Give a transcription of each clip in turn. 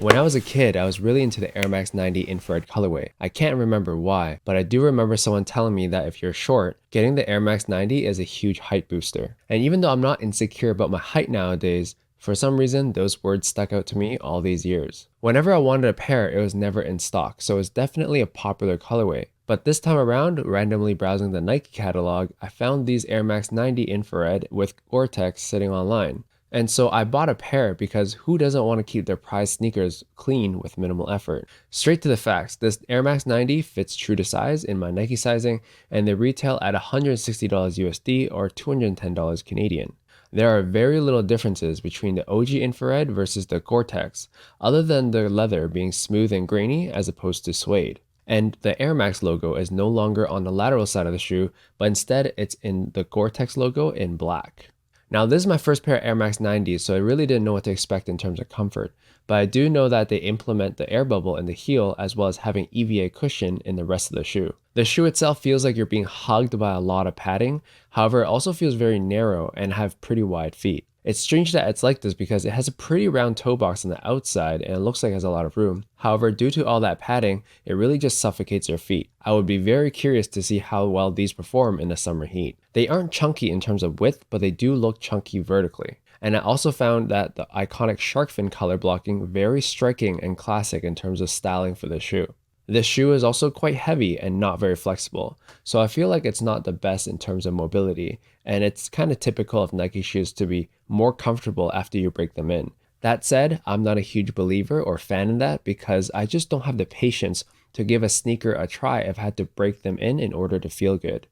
When I was a kid, I was really into the Air Max 90 infrared colorway. I can't remember why, but I do remember someone telling me that if you're short, getting the Air Max 90 is a huge height booster. And even though I'm not insecure about my height nowadays, for some reason, those words stuck out to me all these years. Whenever I wanted a pair, it was never in stock, so it's definitely a popular colorway. But this time around, randomly browsing the Nike catalog, I found these Air Max 90 infrared with Gore-tex sitting online. And so I bought a pair because who doesn't want to keep their prized sneakers clean with minimal effort? Straight to the facts, this Air Max 90 fits true to size in my Nike sizing, and they retail at $160 USD or $210 Canadian. There are very little differences between the OG infrared versus the Gore-tex, other than the leather being smooth and grainy as opposed to suede. And the Air Max logo is no longer on the lateral side of the shoe, but instead it's in the Gore-tex logo in black. Now, this is my first pair of Air Max 90s, so I really didn't know what to expect in terms of comfort, but I do know that they implement the air bubble in the heel as well as having EVA cushion in the rest of the shoe. The shoe itself feels like you're being hugged by a lot of padding, however, it also feels very narrow and have pretty wide feet. It's strange that it's like this because it has a pretty round toe box on the outside and it looks like it has a lot of room. However, due to all that padding, it really just suffocates your feet. I would be very curious to see how well these perform in the summer heat. They aren't chunky in terms of width, but they do look chunky vertically. And I also found that the iconic shark fin color blocking very striking and classic in terms of styling for the shoe. This shoe is also quite heavy and not very flexible, so I feel like it's not the best in terms of mobility, and it's kind of typical of Nike shoes to be more comfortable after you break them in. That said, I'm not a huge believer or fan in that because I just don't have the patience to give a sneaker a try if I had to break them in order to feel good.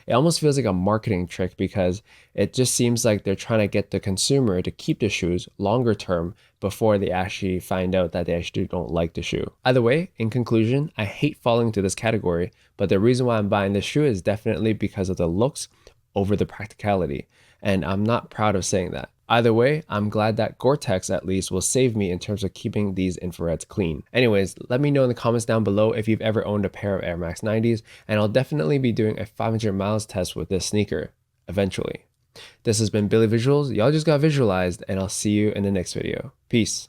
It almost feels like a marketing trick because it just seems like they're trying to get the consumer to keep the shoes longer term before they actually find out that they actually don't like the shoe. Either way, in conclusion, I hate falling into this category, but the reason why I'm buying this shoe is definitely because of the looks over the practicality, and I'm not proud of saying that. Either way, I'm glad that Gore-tex at least will save me in terms of keeping these infrareds clean. Anyways, let me know in the comments down below if you've ever owned a pair of Air Max 90s, and I'll definitely be doing a 500 miles test with this sneaker, eventually. This has been Billyvisuals, y'all just got visualized, and I'll see you in the next video. Peace.